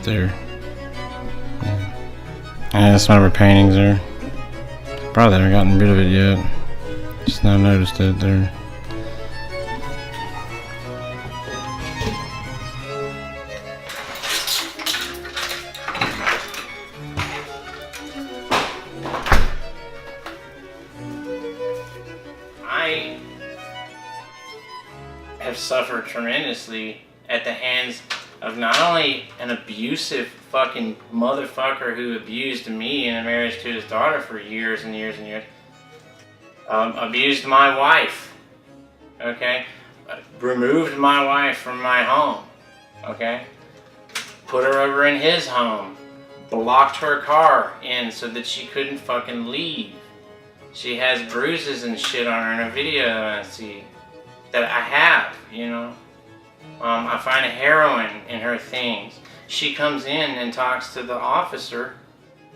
There. Yeah, some of her paintings there. Probably haven't gotten rid of it yet. Just now noticed it there. I have suffered tremendously at the hands of not only an abusive fucking motherfucker who abused me in a marriage to his daughter for years and years and years, abused my wife, okay, removed my wife from my home, okay, put her over in his home, blocked her car in so that she couldn't fucking leave. She has bruises and shit on her in a video I see that I have, you know. I find heroin in her things. She comes in and talks to the officer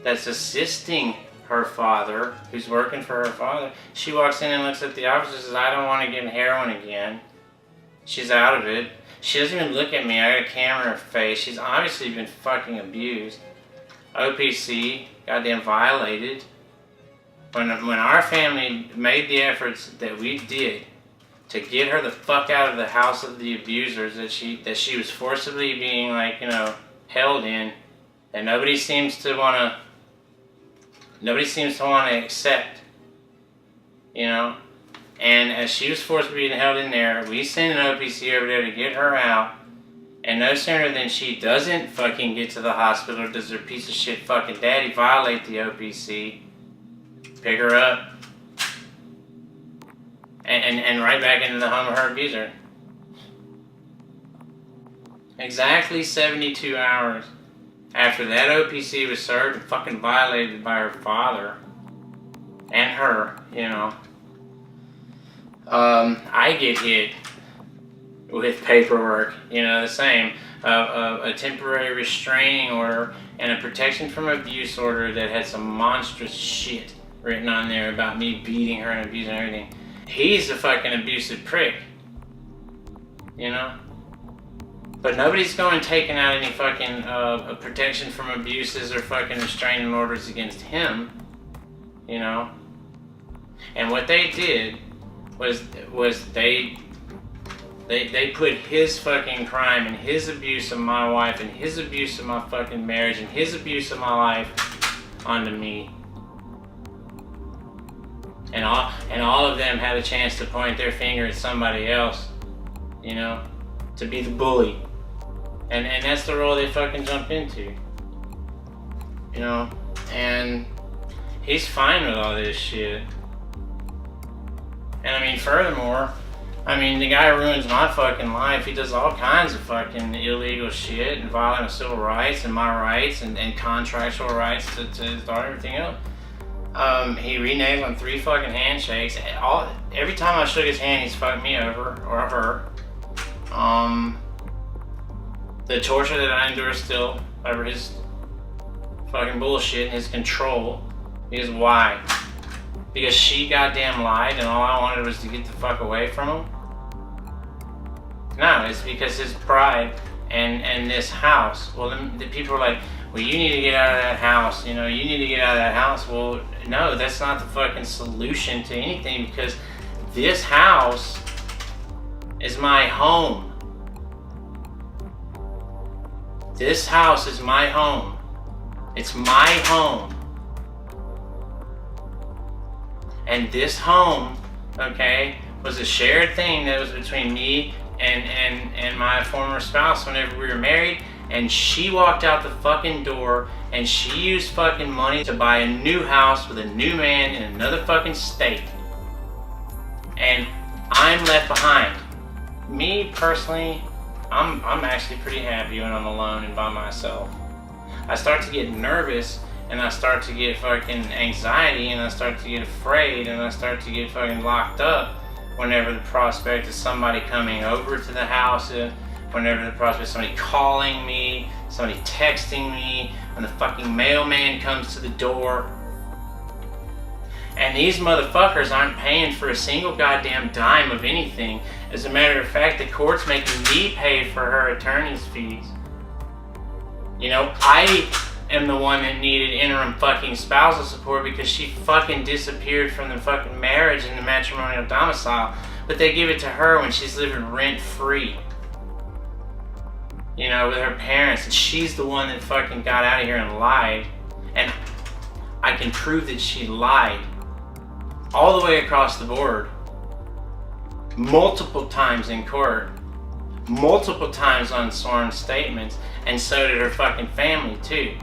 that's assisting her father, who's working for her father. She walks in and looks at the officer and says, I don't want to get heroin again. She's out of it. She doesn't even look at me. I got a camera in her face. She's obviously been fucking abused. OPC, goddamn violated. When our family made the efforts that we did to get her the fuck out of the house of the abusers that she was forcibly being, like, you know, held in, that nobody seems to want to accept, you know. And as she was forced to be held in there, we sent an OPC over there to get her out. And no sooner than she doesn't fucking get to the hospital does her piece of shit fucking daddy violate the OPC, pick her up, and right back into the home of her abuser. Exactly 72 hours after that OPC was served and fucking violated by her father and her, you know, I get hit with paperwork, you know, the same. A temporary restraining order and a protection from abuse order that had some monstrous shit written on there about me beating her and abusing everything. He's a fucking abusive prick, you know? But nobody's going taking out any fucking protection from abuses or fucking restraining orders against him, you know? And what they did was they put his fucking crime and his abuse of my wife and his abuse of my fucking marriage and his abuse of my life onto me. And all of them had a chance to point their finger at somebody else, you know, to be the bully. And that's the role they fucking jump into, you know. And he's fine with all this shit. And I mean, furthermore, I mean, the guy ruins my fucking life. He does all kinds of fucking illegal shit and violating civil rights and my rights and contractual rights to his daughter and everything else. He reneged on 3 fucking handshakes. Every time I shook his hand, he's fucked me over, or her. The torture that I endure still over his fucking bullshit and his control. Because why? Because she goddamn lied and all I wanted was to get the fuck away from him? No, it's because his pride and this house. Well, the people are like, well, you need to get out of that house. You know, you need to get out of that house. Well, no, that's not the fucking solution to anything, because this house is my home. This house is my home. It's my home. And this home, okay, was a shared thing that was between me and my former spouse whenever we were married. And she walked out the fucking door and she used fucking money to buy a new house with a new man in another fucking state. And I'm left behind. Me personally, I'm actually pretty happy when I'm alone and by myself. I start to get nervous and I start to get fucking anxiety and I start to get afraid and I start to get fucking locked up whenever the prospect of somebody coming over to the house, whenever the prospect of somebody calling me, somebody texting me, when the fucking mailman comes to the door. And these motherfuckers aren't paying for a single goddamn dime of anything. As a matter of fact, the court's making me pay for her attorney's fees. You know, I am the one that needed interim fucking spousal support because she fucking disappeared from the fucking marriage and the matrimonial domicile. But they give it to her when she's living rent free. You know, with her parents, and she's the one that fucking got out of here and lied. And I can prove that she lied all the way across the board, multiple times in court, multiple times on sworn statements, and so did her fucking family too.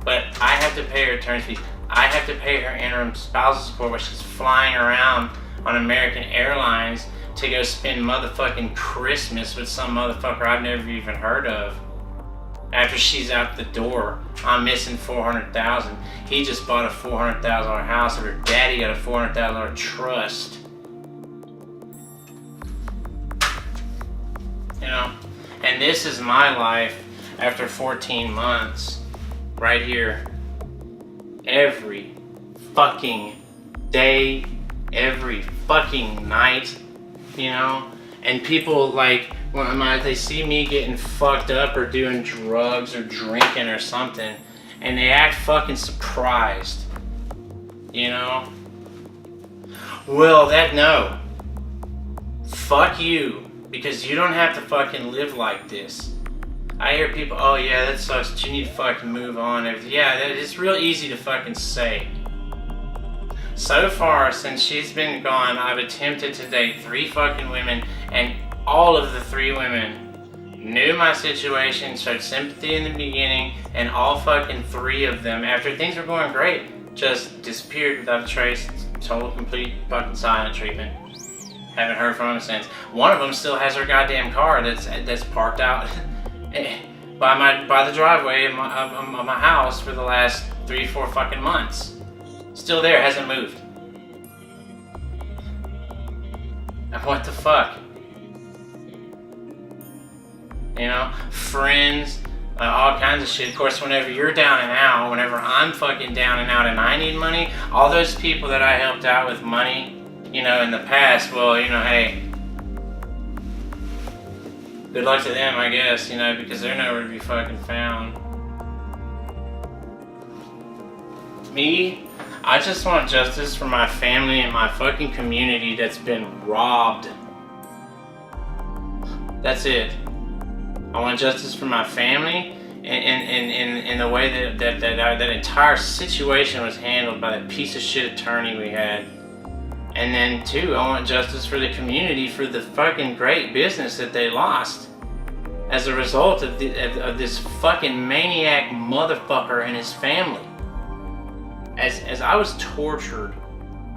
But I have to pay her attorney fees. I have to pay her interim spousal support while she's flying around on American Airlines to go spend motherfucking Christmas with some motherfucker I've never even heard of. After she's out the door, I'm missing $400,000. He just bought a $400,000 house, and her daddy got a $400,000 trust. You know, and this is my life after 14 months, right here. Every fucking day, every fucking night, you know, and people like, when they see me getting fucked up or doing drugs or drinking or something, and they act fucking surprised, you know? Well, no. Fuck you, because you don't have to fucking live like this. I hear people, oh yeah, that sucks, but you need to fucking move on. Yeah, it's real easy to fucking say. So far, since she's been gone, I've attempted to date 3 fucking women, and all of the 3 women knew my situation, showed sympathy in the beginning, and all fucking 3 of them, after things were going great, just disappeared without a trace, total complete fucking silent treatment. Haven't heard from them since. One of them still has her goddamn car that's parked out by the driveway of my house for the last 3-4 fucking months. Still there, hasn't moved. And what the fuck? You know, friends, all kinds of shit. Of course, whenever you're down and out, whenever I'm fucking down and out and I need money, all those people that I helped out with money, you know, in the past, well, you know, hey, good luck to them, I guess, you know, because they're nowhere to be fucking found. Me, I just want justice for my family and my fucking community that's been robbed. That's it. I want justice for my family and the way that entire situation was handled by that piece of shit attorney we had. And then 2, I want justice for the community for the fucking great business that they lost as a result of this fucking maniac motherfucker and his family. As I was tortured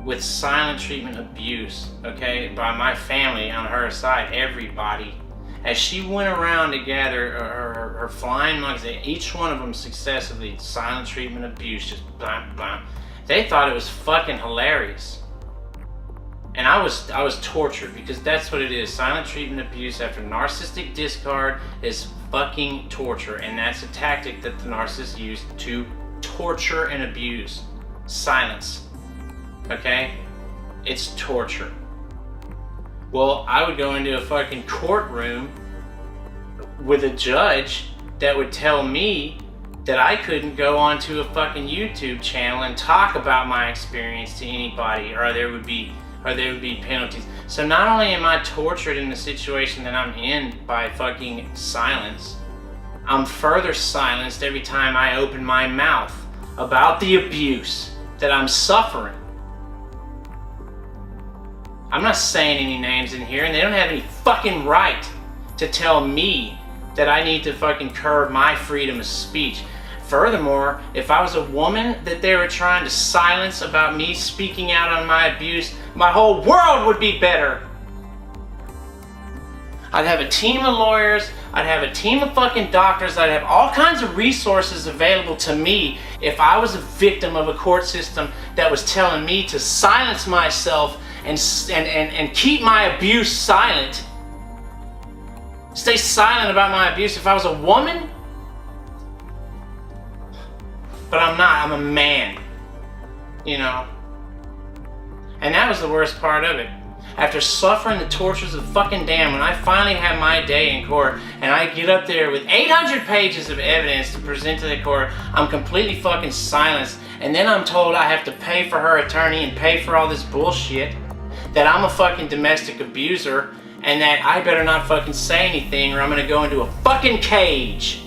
with silent treatment abuse, okay, by my family on her side, everybody, as she went around to gather her flying monkeys, each one of them successively silent treatment abuse, just blah, blah. They thought it was fucking hilarious. And I was tortured, because that's what it is. Silent treatment abuse after narcissistic discard is fucking torture, and that's a tactic that the narcissists use to torture and abuse. Silence. Okay? It's torture. Well, I would go into a fucking courtroom with a judge that would tell me that I couldn't go onto a fucking YouTube channel and talk about my experience to anybody, or there would be penalties. So not only am I tortured in the situation that I'm in by fucking silence, I'm further silenced every time I open my mouth about the abuse that I'm suffering. I'm not saying any names in here, and they don't have any fucking right to tell me that I need to fucking curb my freedom of speech. Furthermore, if I was a woman that they were trying to silence about me speaking out on my abuse, my whole world would be better. I'd have a team of lawyers, I'd have a team of fucking doctors, I'd have all kinds of resources available to me if I was a victim of a court system that was telling me to silence myself and keep my abuse silent. Stay silent about my abuse. If I was a woman, but I'm not, I'm a man, you know. And that was the worst part of it. After suffering the tortures of fucking damn, when I finally have my day in court and I get up there with 800 pages of evidence to present to the court, I'm completely fucking silenced. And then I'm told I have to pay for her attorney and pay for all this bullshit, that I'm a fucking domestic abuser, and that I better not fucking say anything or I'm gonna go into a fucking cage.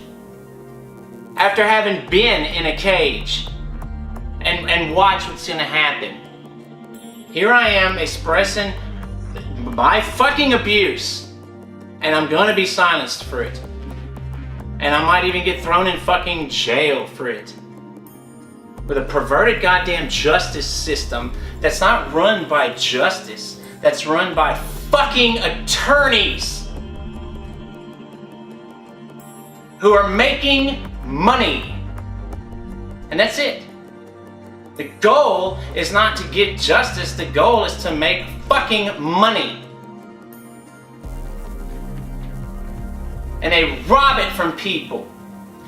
After having been in a cage and watch what's gonna happen. Here I am expressing my fucking abuse, and I'm gonna be silenced for it. And I might even get thrown in fucking jail for it. With a perverted goddamn justice system that's not run by justice, that's run by fucking attorneys who are making money. And that's it. The goal is not to get justice, the goal is to make fucking money. And they rob it from people.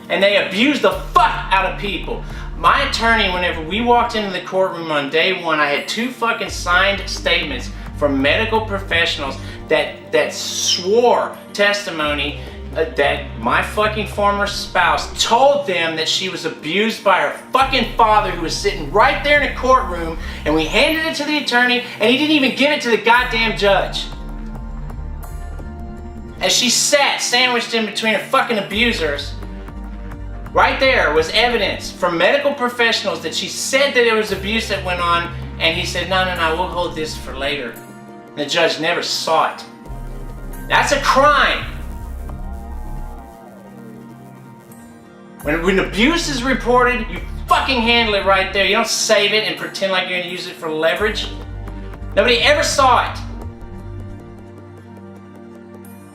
And they abuse the fuck out of people. My attorney, whenever we walked into the courtroom on day 1, I had 2 fucking signed statements from medical professionals that swore testimony that my fucking former spouse told them that she was abused by her fucking father, who was sitting right there in a courtroom, and we handed it to the attorney and he didn't even give it to the goddamn judge. as she sat sandwiched in between her fucking abusers, right there was evidence from medical professionals that she said that there was abuse that went on, and he said, no, we'll hold this for later. And the judge never saw it. That's a crime. When abuse is reported, you fucking handle it right there. You don't save it and pretend like you're gonna use it for leverage. Nobody ever saw it.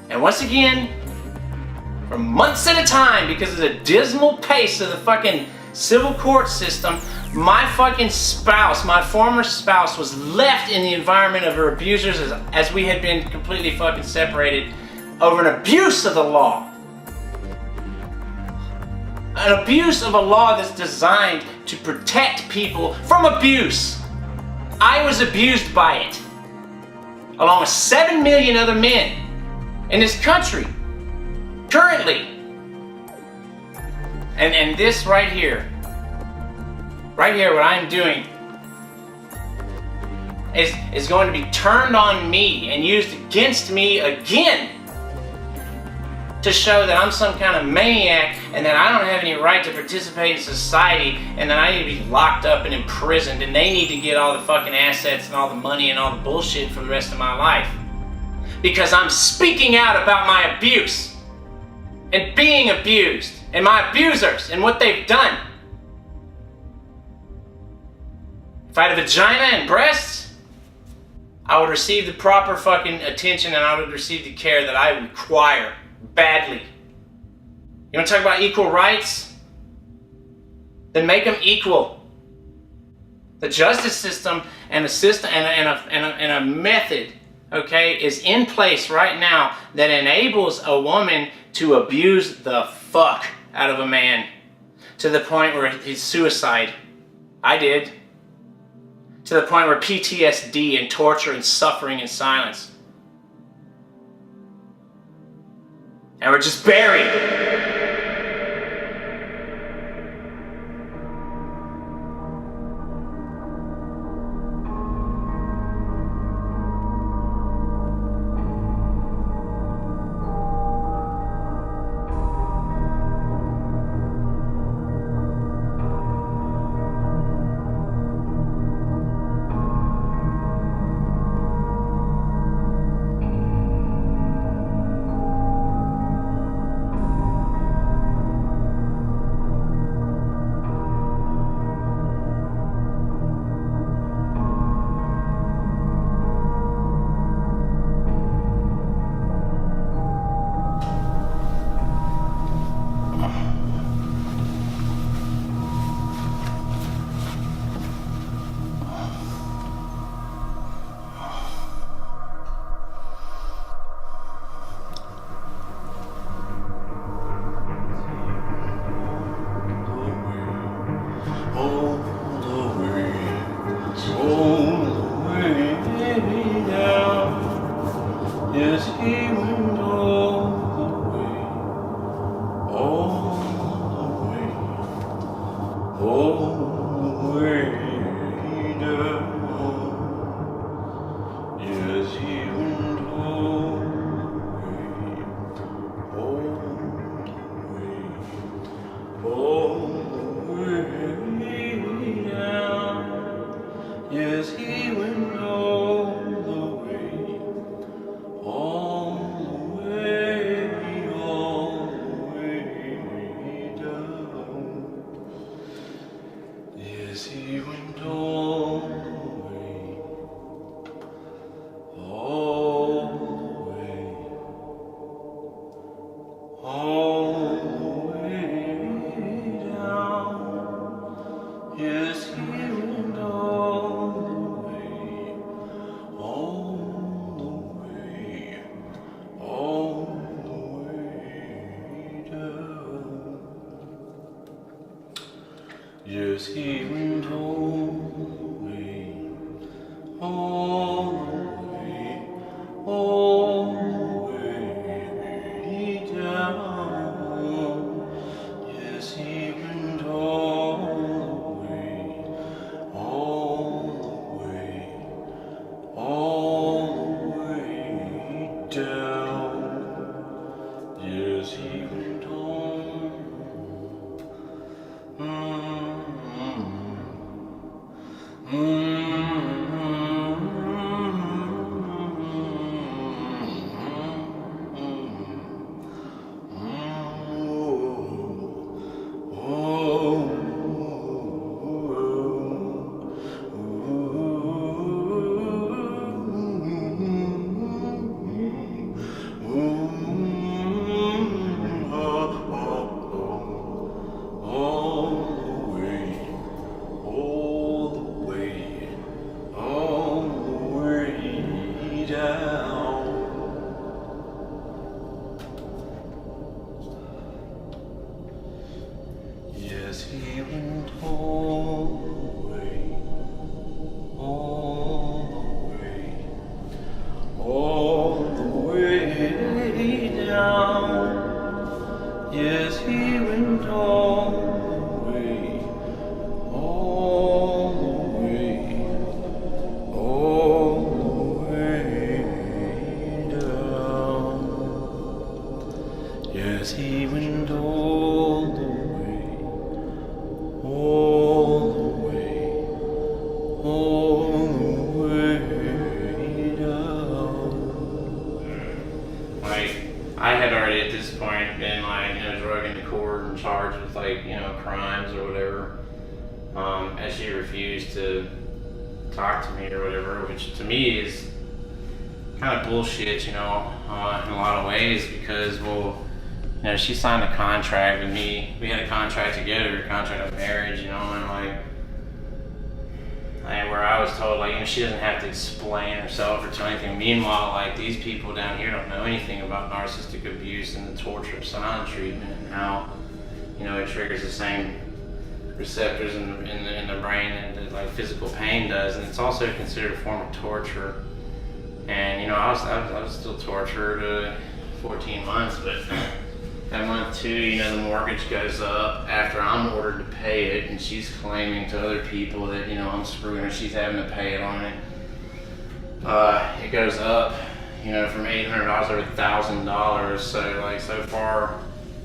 And once again, for months at a time, because of the dismal pace of the fucking civil court system, my fucking spouse, my former spouse, was left in the environment of her abusers as we had been completely fucking separated over an abuse of the law. An abuse of a law that's designed to protect people from abuse. I was abused by it, along with 7 million other men in this country, currently. And this right here, what I'm doing is going to be turned on me and used against me again to show that I'm some kind of maniac and that I don't have any right to participate in society and that I need to be locked up and imprisoned and they need to get all the fucking assets and all the money and all the bullshit for the rest of my life. Because I'm speaking out about my abuse and being abused and my abusers and what they've done. If I had a vagina and breasts, I would receive the proper fucking attention and I would receive the care that I require badly. You want to talk about equal rights? Then make them equal. The justice system and a system and a method, okay, is in place right now that enables a woman to abuse the fuck out of a man to the point where he's suicide. I did. To the point where PTSD and torture and suffering in silence. And we're just buried. Yes, he went all the way, all the way, all the way down. Yes, he went all the way, all the way, all the way down. he went all the way, all the way, all the way down. Yes, he went all the way, all the way, all the way down. Yes, he went all the way, all the way, all the way down. Like, I had already at this point been like, drug into court and charged with crimes or whatever. As she refused to talk to me or whatever, which to me is kind of bullshit, in a lot of ways, because, she signed a contract with me. We had a contract together, a contract of marriage, and where I was told, she doesn't have to explain herself or tell anything. Meanwhile, these people down here don't know anything about narcissistic abuse and the torture of silent treatment and how, it triggers the same receptors in the brain that physical pain does, and it's also considered a form of torture. And I was still tortured 14 months, but at month 2, the mortgage goes up after I'm ordered to pay it, and she's claiming to other people that I'm screwing her. She's having to pay it on it. It goes up, from $800 over $1,000. So so far,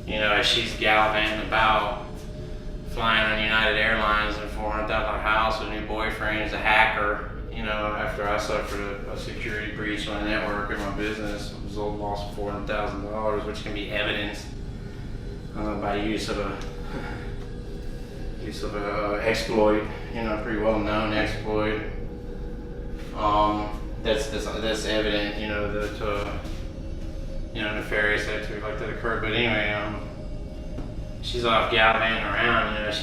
as she's gallivanting about, flying on United Airlines in a $400,000 house with a new boyfriend who's a hacker, after I suffered a security breach on the network of my business, a result of loss of $400,000, which can be evidenced by use of a exploit, pretty well known exploit. That's evident, that nefarious activity like that occurred. But anyway, she's off gallivanting around.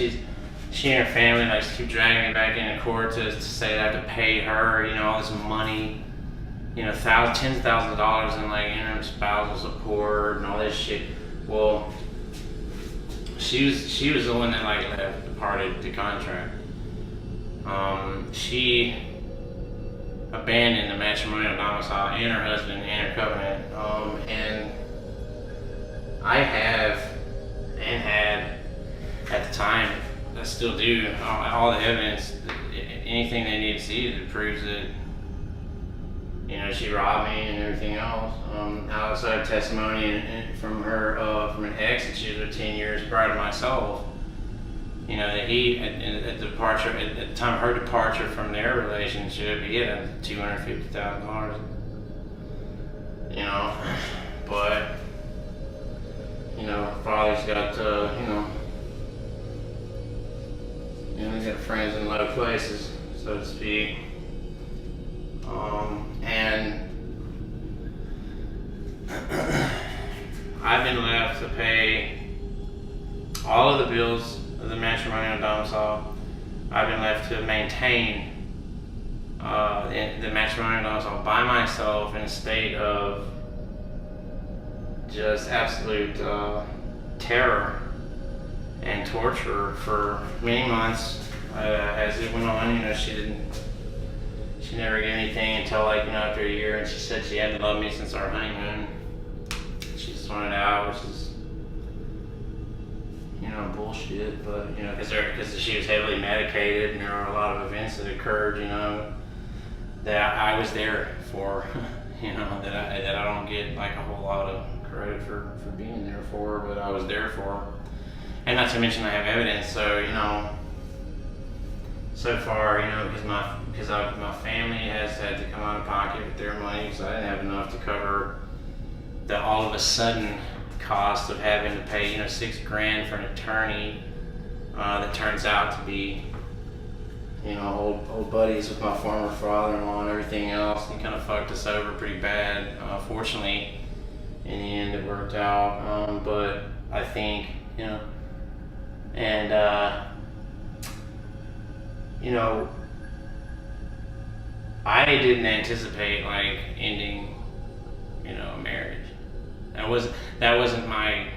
She and her family keep dragging me back into court to say that I have to pay her, all this money, tens of thousands of dollars in interim spousal support and all this shit. Well, she was the one that departed the contract. She abandoned the matrimonial domicile and her husband and her covenant. And I have and had at the time, I still do, all the evidence, anything they need to see that proves that she robbed me and everything else. I also have testimony from her, from an ex that she was with 10 years prior to myself. That he, at the time of her departure from their relationship, he had $250,000. But father's got he's got friends in low places, so to speak. And I've been left to pay all of the bills of the matrimonial domicile. I've been left to maintain the matrimonial domicile by myself in a state of just absolute terror and torture for many months. As it went on, she never gave anything until after a year, and she said she hadn't loved me since our honeymoon. She just wanted out, which is bullshit, but because she was heavily medicated, and there were a lot of events that occurred, that I was there for, that I don't get a whole lot of credit for being there for, but I was there for. And not to mention I have evidence, so so far, because my family has had to come out of pocket with their money, because I didn't have enough to cover the all of a sudden cost of having to pay $6,000 for an attorney that turns out to be old buddies with my former father-in-law and everything else. He kind of fucked us over pretty bad. Fortunately, in the end, it worked out. But I think and I didn't anticipate ending a marriage. That wasn't my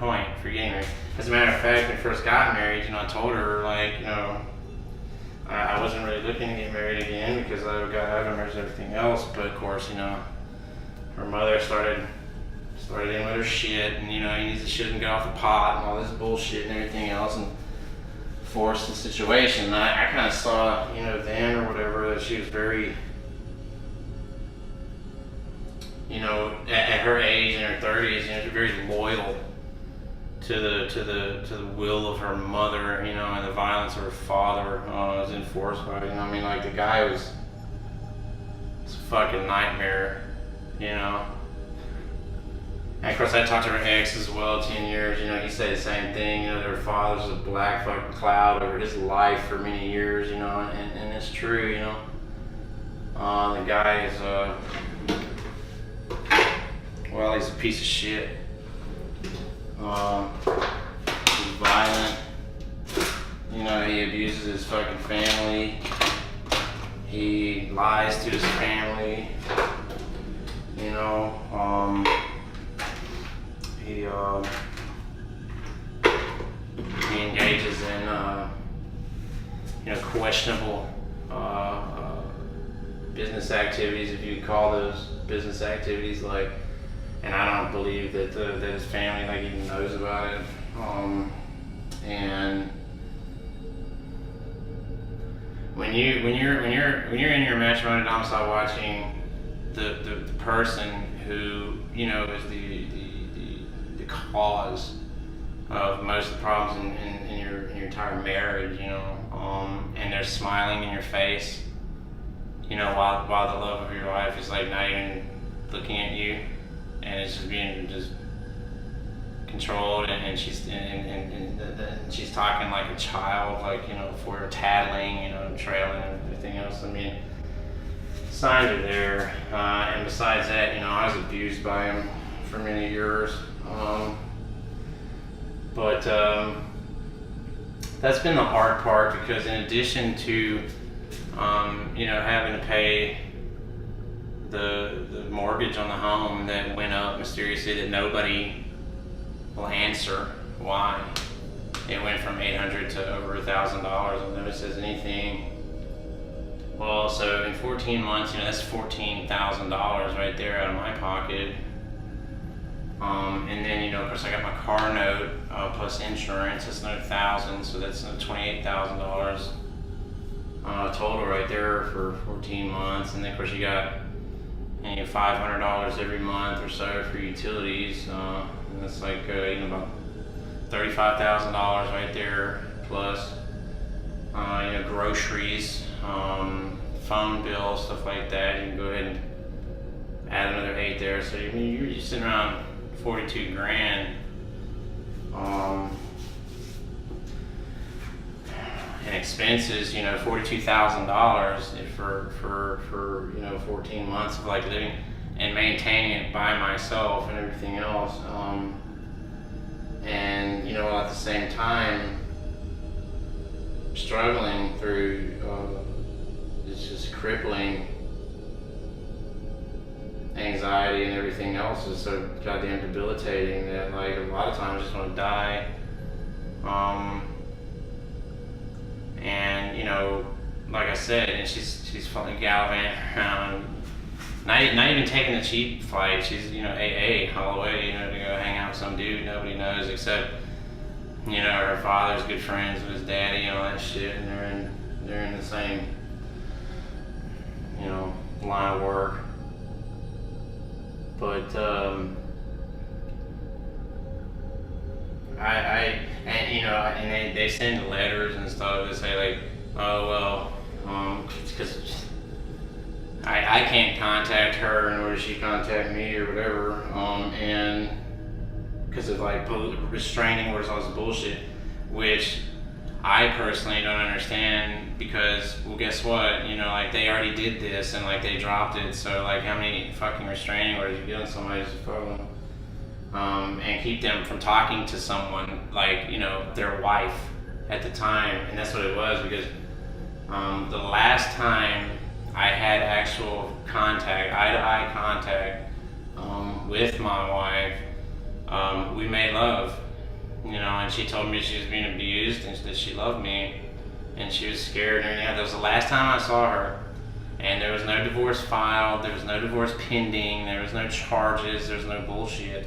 point for getting married. As a matter of fact, when we first got married, I told her, like, I wasn't really looking to get married again because I got Alzheimer's and everything else. But of course, her mother started in with her shit, and he shouldn't get off the pot and all this bullshit and everything else, and forced the situation. And I kind of saw, then or whatever, that she was very, at her age, in her 30s, she's very loyal to the will of her mother, and the violence of her father was enforced by it. Like, the guy was a fucking nightmare, And of course, I talked to her ex as well, 10 years, he said the same thing, their father was a black fucking cloud over his life for many years, and it's true, the guy is, well, he's a piece of shit. He's violent. He abuses his fucking family. He lies to his family. He engages in questionable business activities, if you could call those business activities, like. And I don't believe that that his family even knows about it. And when you're in your matrimonial domicile watching the person who is the cause of most of the problems in your entire marriage, and they're smiling in your face, while the love of your life is not even looking at you. And it's just being controlled, and she's she's talking like a child, for tattling, trailing and everything else. Signs are there. And besides that, I was abused by him for many years. But that's been the hard part, because in addition to having to pay the mortgage on the home that went up mysteriously, that nobody will answer why it went from $800 to over $1,000, and nobody says anything. Well, so in 14 months, that's $14,000 right there out of my pocket. And then, of course, I got my car note plus insurance. That's another $1,000, so that's another $28,000 total right there for 14 months. And then, of course, you got $500 every month or so for utilities, and that's about $35,000 right there, plus groceries, phone bills, stuff like that. You can go ahead and add another 8 there, so you're just sitting around 42 grand. And expenses, $42,000 for 14 months of living and maintaining it by myself and everything else. And at the same time, struggling through it's just crippling anxiety and everything else is so goddamn debilitating that a lot of times I just want to die. And like I said, and she's fucking gallivanting around, not even taking the cheap flight. She's AA all the way, to go hang out with some dude nobody knows except her father's good friends with his daddy and all that shit, and they're in the same line of work. But and they send letters and stuff that say oh well, because I can't contact her, nor does she contact me or whatever, and because of restraining orders, all this bullshit, which I personally don't understand, because well, guess what, they already did this and they dropped it, so how many fucking restraining orders you get on somebody's phone? And keep them from talking to someone their wife at the time. And that's what it was, because the last time I had actual contact, eye-to-eye contact with my wife, we made love you know, and she told me she was being abused and that she loved me, and she was scared and everything. That was the last time I saw her, and there was no divorce filed, there was no divorce pending, there was no charges, there was no bullshit.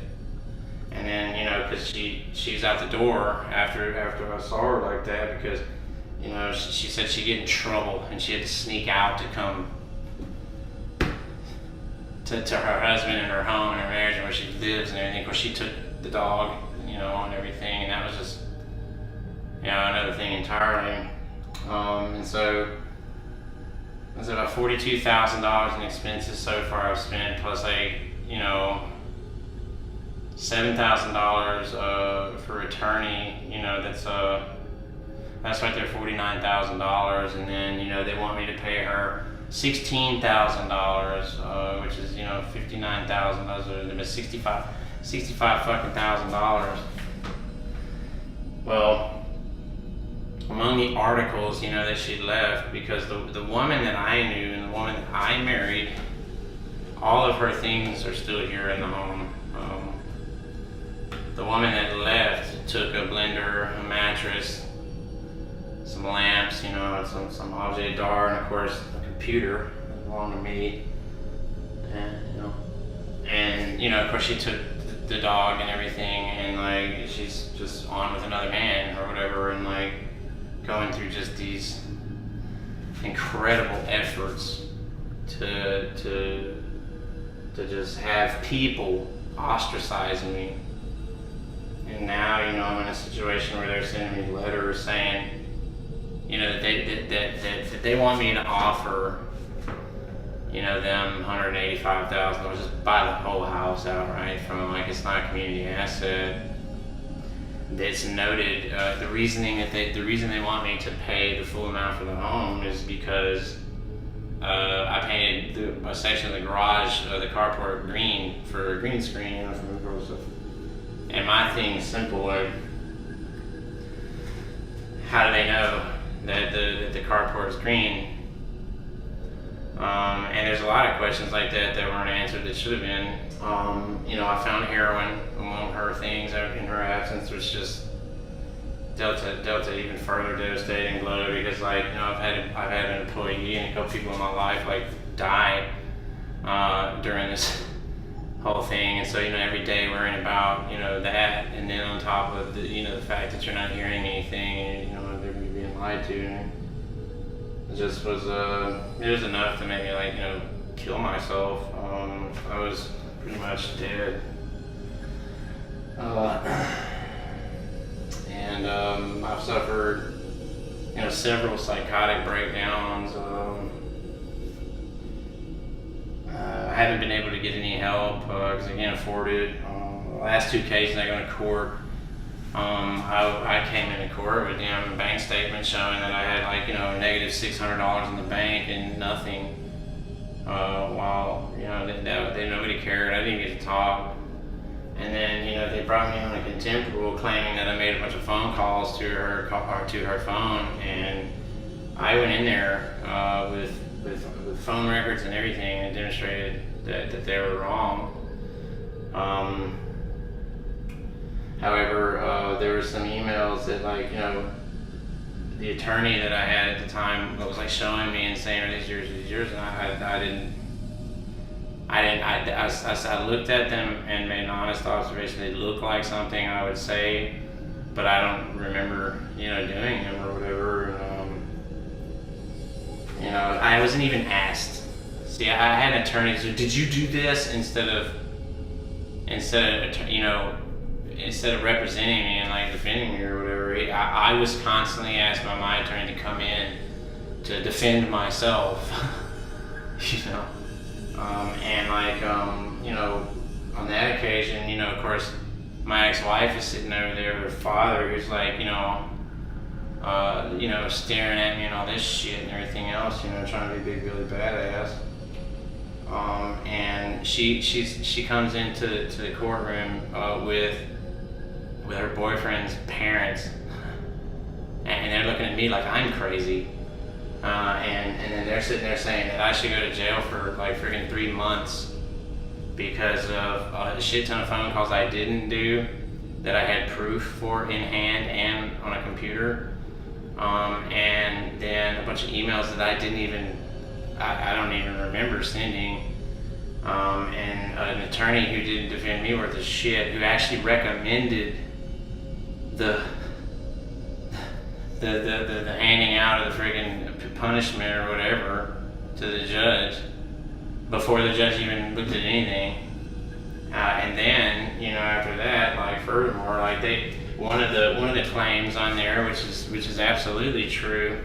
And then, you know, because she's out the door after I saw her like that, because, you know, she said she'd get in trouble and she had to sneak out to come to her husband and her home and her marriage and where she lives and everything. Of course, she took the dog, you know, and everything, and that was just, you know, another thing entirely. And so it's about $42,000 in expenses so far I've spent, plus you know, $7,000 for attorney. You know, that's right there, $49,000, and then, you know, they want me to pay her $16,000, which is, you know, $59,000. Those are 65 fucking $1,000. Well, among the articles, you know, that she left, because the woman that I knew and the woman that I married, all of her things are still here in the home. The woman that left took a blender, a mattress, some lamps, you know, some objet d'art, and of course a computer belonged to me. And you know, of course she took the dog and everything, and like she's just on with another man or whatever, and like going through just these incredible efforts to just have people ostracize me. And now, you know, I'm in a situation where they're sending me letters saying, you know, that they want me to offer, you know, them $185,000 just buy the whole house outright from them, like it's not a community asset. It's noted the reason they want me to pay the full amount for the home is because I painted a section of the garage, the carport green for a green screen, you know, for the girls stuff. And my thing is simple, like, how do they know that the carport is green? And there's a lot of questions like that weren't answered that should have been. You know, I found heroin among her things in her absence, which just dealt an even further devastating blow, because, like, you know, I've had an employee and a couple people in my life like die during this whole thing, and so, you know, every day worrying about, you know, that, and then on top of the, you know, the fact that you're not hearing anything, and, you know, they're being lied to, and it just was it was enough to make me, like, you know, kill myself. I was pretty much dead. And I've suffered, you know, several psychotic breakdowns. I haven't been able to get any help because I can't afford it. The last two cases I go to court, I came into court with a bank statement showing that I had, like, you know, negative $600 in the bank and nothing. While, you know, nobody cared. I didn't get to talk. And then, you know, they brought me on a contempt rule claiming that I made a bunch of phone calls to her phone, and I went in there with phone records and everything, and demonstrated that they were wrong. However, there were some emails that, like, you know, the attorney that I had at the time was, like, showing me and saying, "Are these yours? Are these yours?" And I looked at them and made an honest observation. They look like something I would say, but I don't remember, you know, doing them or whatever. You know, I wasn't even asked. See, I had an attorney who said, "Did you do this?" instead of you know, instead of representing me and, like, defending me or whatever. I was constantly asked by my attorney to come in to defend myself. You know. And, like, you know, on that occasion, you know, of course, my ex-wife is sitting over there with her father, who's, like, you know, staring at me and all this shit and everything else, you know, trying to be big Billy badass. And she comes into the courtroom with her boyfriend's parents, and they're looking at me like I'm crazy. And then they're sitting there saying that I should go to jail for, like, freaking 3 months because of a shit ton of phone calls I didn't do, that I had proof for in hand and on a computer. And then a bunch of emails that I don't even remember sending. And an attorney who didn't defend me worth of shit, who actually recommended the handing out of the friggin' punishment or whatever to the judge before the judge even looked at anything. And then, after that, like, furthermore, like, one of the claims on there, which is absolutely true,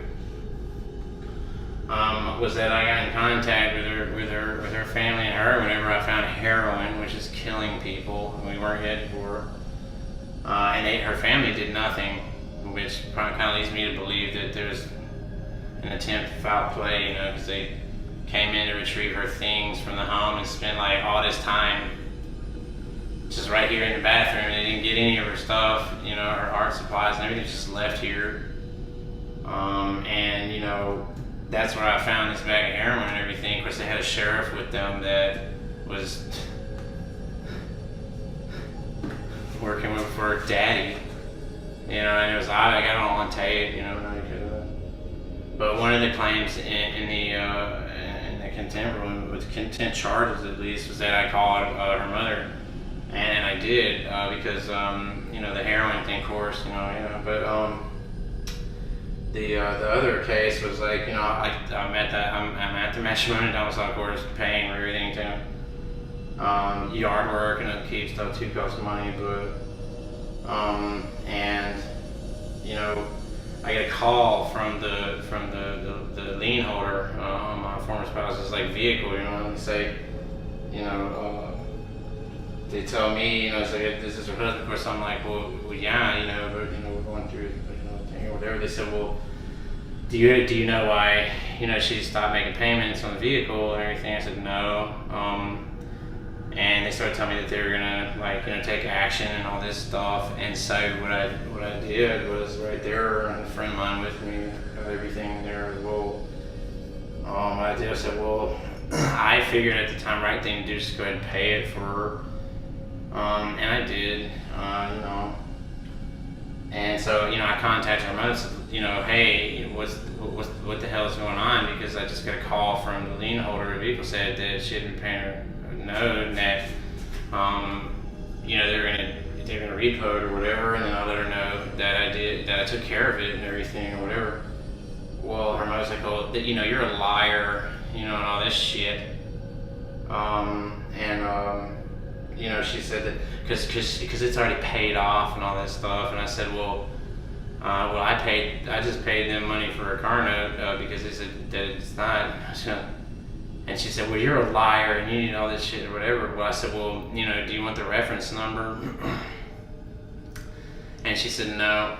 was that I got in contact with her family and her whenever I found heroin, which is killing people, and we weren't headed for. And her family did nothing, which kind of leads me to believe that there was an attempt to foul play, because they came in to retrieve her things from the home and spent like all this time just right here in the bathroom. They didn't get any of her stuff, her art supplies and everything, just left here. And that's where I found this bag of heroin and everything. Of course, they had a sheriff with them that was working for daddy, and it was odd. I got it all on tape, but one of the claims in the contempt room, with contempt charges at least, was that I called her mother, and I did because the heroin thing, of course, but the other case was like, I'm at the matrimonial domicile course paying for everything too. Yard work and upkeep stuff too costs money, but and I get a call from the lien holder on my former spouse's vehicle, and say, they tell me, it's like, this is her husband. Of course, I'm like, well yeah, but we're going through thing or whatever. They said, well, do you know why she stopped making payments on the vehicle and everything? I said no. And they started telling me that they were gonna take action and all this stuff. And so what I did was right there, and a friend of mine with me got everything there as well. I did. I said, well, I figured at the time right thing to do is just go ahead and pay it for her. And I did, And so, I contacted her mother and said, hey, what the hell is going on? Because I just got a call from the lien holder of the vehicle, said that she hadn't been paying her note, and that, they're gonna repo it or whatever, and then I let her know that I took care of it and everything or whatever. Well, her mother's like, oh, you're a liar, and all this shit. She said that because it's already paid off and all that stuff, and I said, I just paid them money for a car note because they said that it's not. And she said, well, you're a liar and you need all this shit or whatever. Well, I said, well, do you want the reference number? And she said, no.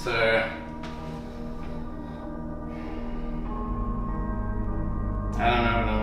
So I don't know.